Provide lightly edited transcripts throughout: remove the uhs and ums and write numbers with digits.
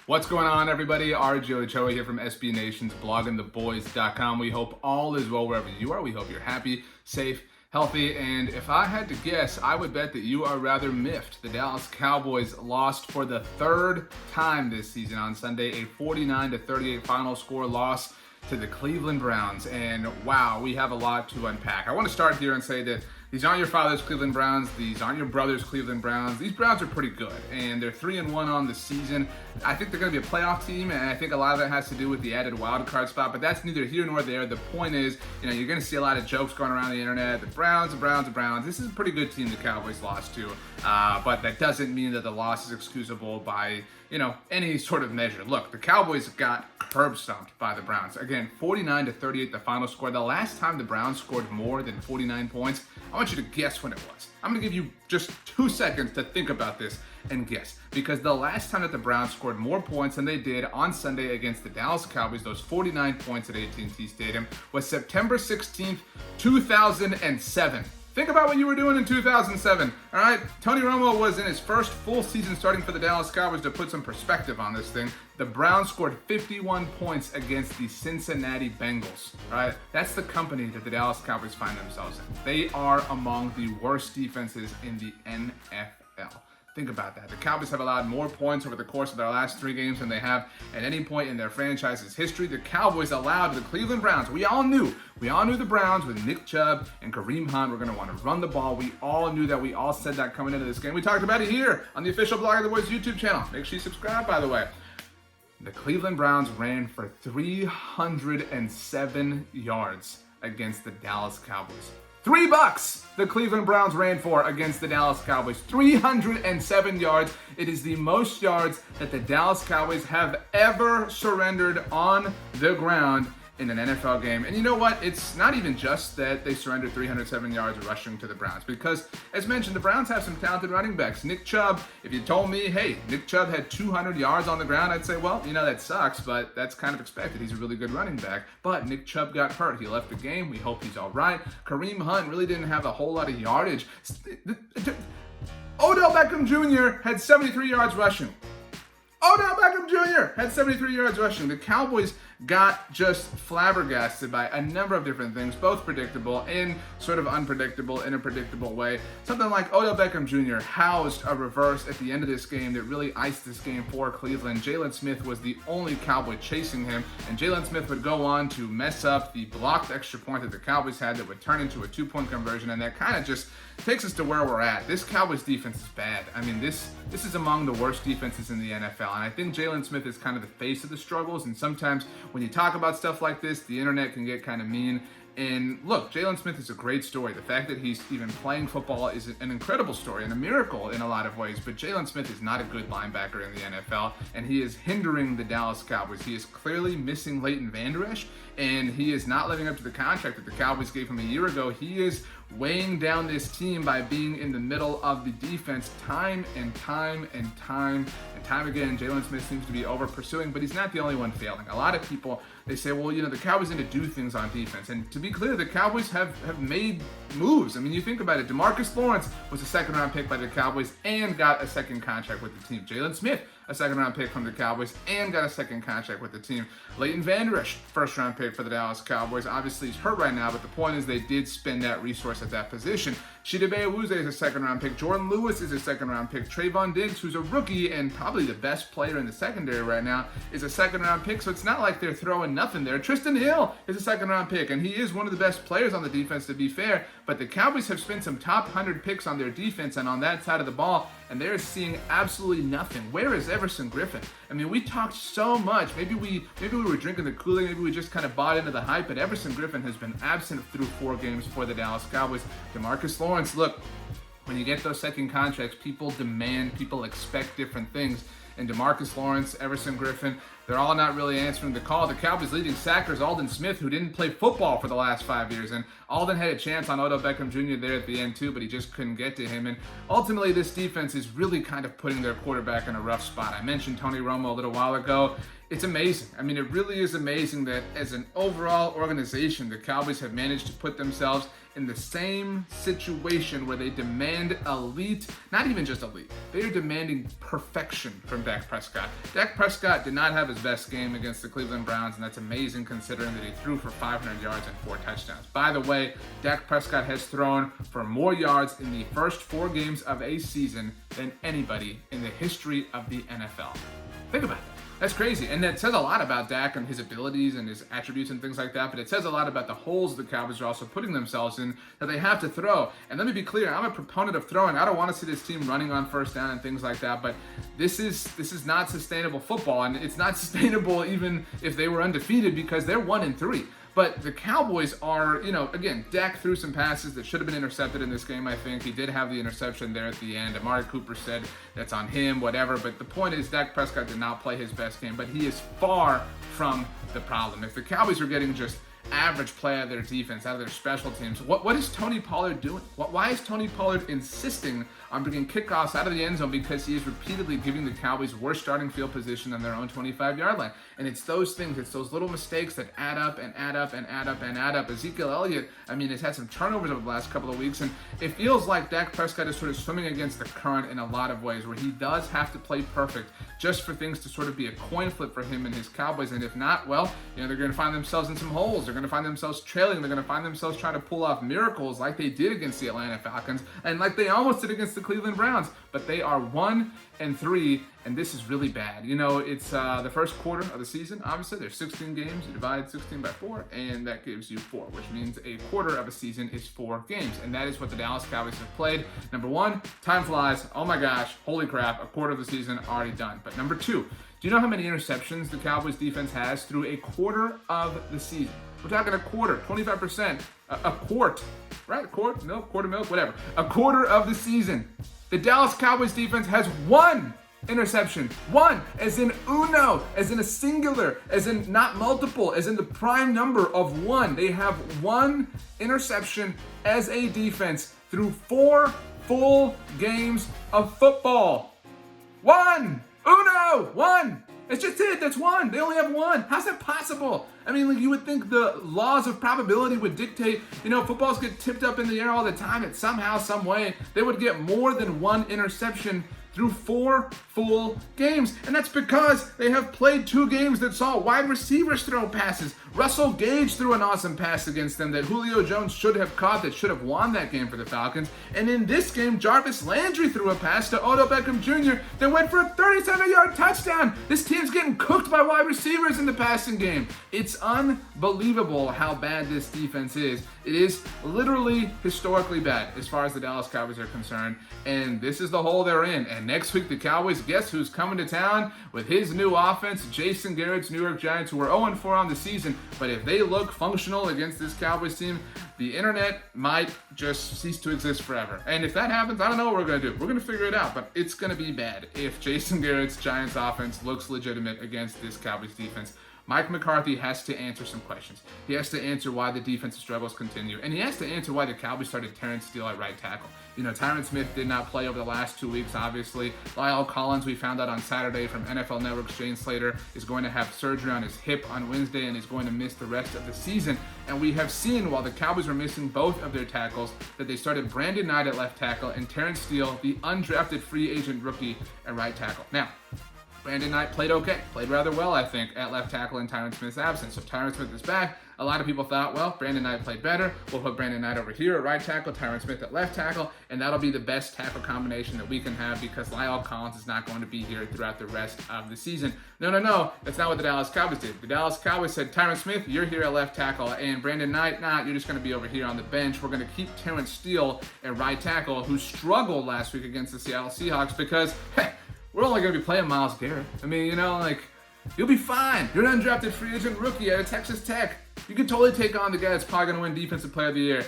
What's going on, everybody? Ochoa here from SB Nation's bloggingtheboys.com. We hope all is well wherever you are. We hope you're happy, safe, healthy, and if I had to guess, I would bet that you are rather miffed. The Dallas Cowboys lost for the third time this season on Sunday, a 49-38 final score loss to the Cleveland Browns. And wow, we have a lot to unpack. I want to start here and say that these aren't your father's Cleveland Browns. These aren't your brother's Cleveland Browns. These Browns are pretty good, and they're 3-1 on the season. I think they're going to be a playoff team, and I think a lot of that has to do with the added wild card spot, but that's neither here nor there. The point is, you're going to see a lot of jokes going around the internet. The Browns. This is a pretty good team the Cowboys lost to, but that doesn't mean that the loss is excusable by, any sort of measure. Look, the Cowboys got curb stomped by the Browns. Again, 49-38 the final score. The last time the Browns scored more than 49 points, I want you to guess when it was. I'm going to give you just 2 seconds to think about this and guess. Because the last time that the Browns scored more points than they did on Sunday against the Dallas Cowboys, those 49 points at AT&T Stadium, was September 16th, 2007. Think about what you were doing in 2007, all right? Tony Romo was in his first full season starting for the Dallas Cowboys. To put some perspective on this thing, the Browns scored 51 points against the Cincinnati Bengals, all right? That's the company that the Dallas Cowboys find themselves in. They are among the worst defenses in the NFL. Think about that. The Cowboys have allowed more points over the course of their last 3 games than they have at any point in their franchise's history. The Cowboys allowed the Cleveland Browns. We all knew the Browns with Nick Chubb and Kareem Hunt were going to want to run the ball. We all knew that. We all said that coming into this game. We talked about it here on the official Blog of the Boys YouTube channel. Make sure you subscribe, by the way. The Cleveland Browns ran for 307 yards against the Dallas Cowboys. $3 the Cleveland Browns ran for against the Dallas Cowboys. 307 yards. It is the most yards that the Dallas Cowboys have ever surrendered on the ground in an NFL game. And you know what? It's not even just that they surrendered 307 yards rushing to the Browns, because as mentioned, the Browns have some talented running backs. Nick Chubb, if you told me, hey, Nick Chubb had 200 yards on the ground, I'd say, well, that sucks, but that's kind of expected. He's a really good running back. But Nick Chubb got hurt. He left the game. We hope he's all right. Kareem Hunt really didn't have a whole lot of yardage. Odell Beckham Jr. had 73 yards rushing. Odell Beckham Jr. had 73 yards rushing. The Cowboys got just flabbergasted by a number of different things, both predictable and sort of unpredictable in a predictable way. Something like Odell Beckham Jr. housed a reverse at the end of this game that really iced this game for Cleveland. Jalen Smith was the only Cowboy chasing him, and Jalen Smith would go on to mess up the blocked extra point that the Cowboys had that would turn into a 2-point conversion, and that kind of just takes us to where we're at. This Cowboys defense is bad. I mean, this is among the worst defenses in the NFL, and I think Jalen Smith is kind of the face of the struggles, and sometimes when you talk about stuff like this, the internet can get kind of mean. And look, Jalen Smith is a great story. The fact that he's even playing football is an incredible story and a miracle in a lot of ways. But Jalen Smith is not a good linebacker in the NFL, and he is hindering the Dallas Cowboys. He is clearly missing Leighton Vander Esch, and he is not living up to the contract that the Cowboys gave him a year ago. He is weighing down this team by being in the middle of the defense time and time again. Jalen Smith seems to be over pursuing, but he's not the only one failing. A lot of people, they say, well, the Cowboys need to do things on defense. And to be clear, the Cowboys have made moves. I mean, you think about it. DeMarcus Lawrence was a second-round pick by the Cowboys and got a second contract with the team. Jalen Smith, a second-round pick from the Cowboys and got a second contract with the team. Leighton Vander Esch, first-round pick for the Dallas Cowboys. Obviously, he's hurt right now, but the point is they did spend that resource at that position. Chidobe Awuzie is a second-round pick. Jordan Lewis is a second-round pick. Trayvon Diggs, who's a rookie and probably the best player in the secondary right now, is a second-round pick, so it's not like they're throwing nothing there. Tristan Hill is a second-round pick, and he is one of the best players on the defense, to be fair, but the Cowboys have spent some top 100 picks on their defense and on that side of the ball, and they're seeing absolutely nothing. Where is Everson Griffin? I mean, we talked so much. Maybe we were drinking the Kool-Aid. Maybe we just kind of bought into the hype, but Everson Griffin has been absent through 4 games for the Dallas Cowboys. DeMarcus Lawrence, look, when you get those second contracts, people demand, people expect different things. And DeMarcus Lawrence, Everson Griffin, they're all not really answering the call. The Cowboys' leading sacker is Aldon Smith, who didn't play football for the last 5 years. And Aldon had a chance on Odell Beckham Jr. there at the end too, but he just couldn't get to him. And ultimately, this defense is really kind of putting their quarterback in a rough spot. I mentioned Tony Romo a little while ago. It's amazing. I mean, it really is amazing that as an overall organization, the Cowboys have managed to put themselves in the same situation where they demand elite, not even just elite, they are demanding perfection from Dak Prescott. Dak Prescott did not have his best game against the Cleveland Browns, and that's amazing considering that he threw for 500 yards and 4 touchdowns. By the way, Dak Prescott has thrown for more yards in the first 4 games of a season than anybody in the history of the NFL. Think about that. That's crazy. And that says a lot about Dak and his abilities and his attributes and things like that, but it says a lot about the holes the Cowboys are also putting themselves in that they have to throw. And let me be clear, I'm a proponent of throwing. I don't want to see this team running on first down and things like that, but this is not sustainable football, and it's not sustainable even if they were undefeated because they're 1-3. But the Cowboys are, again, Dak threw some passes that should have been intercepted in this game, I think. He did have the interception there at the end. Amari Cooper said that's on him, whatever. But the point is, Dak Prescott did not play his best game, but he is far from the problem. If the Cowboys are getting just average play out of their defense, out of their special teams, what is Tony Pollard doing? Why is Tony Pollard insisting on bringing kickoffs out of the end zone? Because he is repeatedly giving the Cowboys worse starting field position on their own 25-yard line. And it's those things, it's those little mistakes that add up and add up and add up and add up. Ezekiel Elliott, has had some turnovers over the last couple of weeks, and it feels like Dak Prescott is sort of swimming against the current in a lot of ways, where he does have to play perfect just for things to sort of be a coin flip for him and his Cowboys. And if not, well, they're going to find themselves in some holes. They're going to find themselves trailing. They're going to find themselves trying to pull off miracles like they did against the Atlanta Falcons and like they almost did against the Cleveland Browns. But they are 1-3, and this is really bad. It's the first quarter of the season. Obviously, there's 16 games. You divide 16 by 4, and that gives you 4, which means a quarter of a season is 4 games. And that is what the Dallas Cowboys have played. Number 1, time flies. Oh my gosh, holy crap, a quarter of the season already done. But number 2, do you know how many interceptions the Cowboys defense has through a quarter of the season? We're talking a quarter, 25%, a quart, right? A quart, milk, quarter milk, whatever. A quarter of the season. The Dallas Cowboys defense has 1 interception. 1, as in uno, as in a singular, as in not multiple, as in the prime number of 1. They have 1 interception as a defense through 4 full games of football. 1! Uno! 1! It's just it. That's 1. They only have 1. How's that possible? You would think the laws of probability would dictate, footballs get tipped up in the air all the time, that somehow, some way, they would get more than 1 interception through 4 full games. And that's because they have played 2 games that saw wide receivers throw passes. Russell Gage threw an awesome pass against them that Julio Jones should have caught, that should have won that game for the Falcons. And in this game, Jarvis Landry threw a pass to Odell Beckham Jr. that went for a 37-yard touchdown. This team's getting cooked by wide receivers in the passing game. It's unbelievable how bad this defense is. It is literally historically bad as far as the Dallas Cowboys are concerned. And this is the hole they're in. And next week, the Cowboys, guess who's coming to town with his new offense? Jason Garrett's New York Giants, who are 0-4 on the season. But if they look functional against this Cowboys team, the internet might just cease to exist forever. And if that happens, I don't know what we're going to do. We're going to figure it out, but it's going to be bad if Jason Garrett's Giants offense looks legitimate against this Cowboys defense. Mike McCarthy has to answer some questions. He has to answer why the defensive struggles continue, and he has to answer why the Cowboys started Terence Steele at right tackle. Tyron Smith did not play over the last 2 weeks, obviously. Lyle Collins, we found out on Saturday from NFL Network's Jane Slater, is going to have surgery on his hip on Wednesday and is going to miss the rest of the season. And we have seen, while the Cowboys were missing both of their tackles, that they started Brandon Knight at left tackle and Terence Steele, the undrafted free agent rookie, at right tackle. Now, Brandon Knight played okay, played rather well, I think, at left tackle in Tyron Smith's absence. So Tyron Smith is back. A lot of people thought, well, Brandon Knight played better. We'll put Brandon Knight over here at right tackle, Tyron Smith at left tackle, and that'll be the best tackle combination that we can have because Lyle Collins is not going to be here throughout the rest of the season. No. That's not what the Dallas Cowboys did. The Dallas Cowboys said, Tyron Smith, you're here at left tackle, and Brandon Knight, you're just going to be over here on the bench. We're going to keep Terence Steele at right tackle, who struggled last week against the Seattle Seahawks because, we're only going to be playing Myles Garrett. You'll be fine. You're an undrafted free agent rookie at Texas Tech. You can totally take on the guy that's probably going to win Defensive Player of the Year.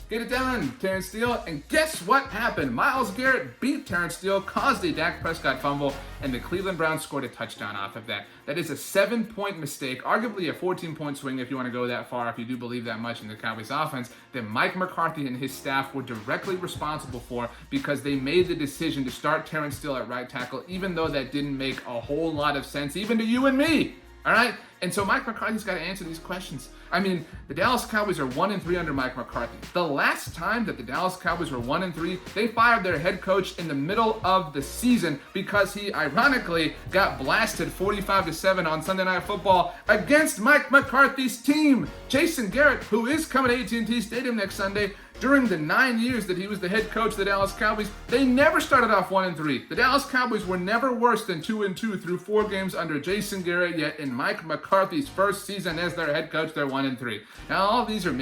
Get it done, Terence Steele. And guess what happened? Myles Garrett beat Terence Steele, caused a Dak Prescott fumble, and the Cleveland Browns scored a touchdown off of that. That is a 7-point mistake, arguably a 14-point swing if you want to go that far, if you do believe that much in the Cowboys offense, that Mike McCarthy and his staff were directly responsible for because they made the decision to start Terence Steele at right tackle, even though that didn't make a whole lot of sense, even to you and me. All right? And so Mike McCarthy's got to answer these questions. I mean, the Dallas Cowboys are 1-3 under Mike McCarthy. The last time that the Dallas Cowboys were 1-3, they fired their head coach in the middle of the season because he ironically got blasted 45-7 on Sunday Night Football against Mike McCarthy's team. Jason Garrett, who is coming to AT&T Stadium next Sunday, during the 9 years that he was the head coach of the Dallas Cowboys, they never started off 1-3. The Dallas Cowboys were never worse than 2-2 through 4 games under Jason Garrett, yet in Mike McCarthy's first season as their head coach, they're 1-3. Now, all of these are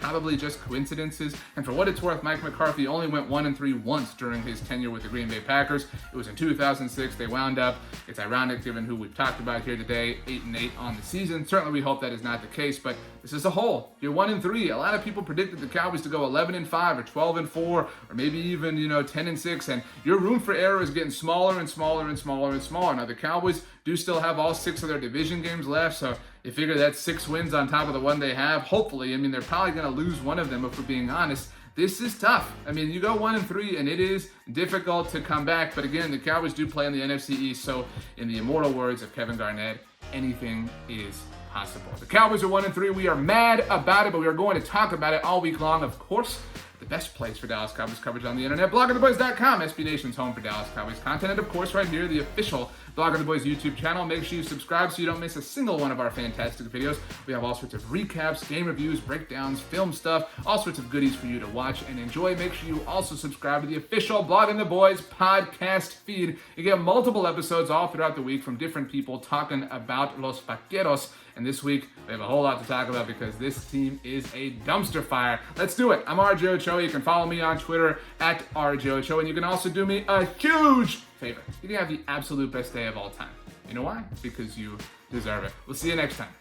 probably just coincidences, and for what it's worth, Mike McCarthy only went 1-3 once during his tenure with the Green Bay Packers. It was in 2006. They wound up, it's ironic given who we've talked about here today, 8-8 on the season. Certainly we hope that is not the case, but this is a whole. You're 1-3. A lot of people predicted the Cowboys to go 11-5 or 12-4 or maybe even 10-6, and your room for error is getting smaller and smaller and smaller and smaller. Now the Cowboys do still have all 6 of their division games left, so you figure that's 6 wins on top of the one they have. Hopefully, I mean, they're probably going to lose one of them if we're being honest. This is tough. I mean, you go 1-3 and it is difficult to come back, but again, the Cowboys do play in the NFC East, so in the immortal words of Kevin Garnett, anything is possible. The Cowboys are 1-3. We are mad about it, but we are going to talk about it all week long. Of course, the best place for Dallas Cowboys coverage on the internet, blogoftheboys.com, SB Nation's home for Dallas Cowboys content, and of course right here, the official Blog of the Boys YouTube channel. Make sure you subscribe so you don't miss a single one of our fantastic videos. We have all sorts of recaps, game reviews, breakdowns, film stuff, all sorts of goodies for you to watch and enjoy. Make sure you also subscribe to the official Blog of the Boys podcast feed. You get multiple episodes all throughout the week from different people talking about Los Vaqueros. And this week, we have a whole lot to talk about because this team is a dumpster fire. Let's do it. I'm RJ Ochoa. You can follow me on Twitter at RJ Ochoa. And you can also do me a huge favor. You can have the absolute best day of all time. You know why? Because you deserve it. We'll see you next time.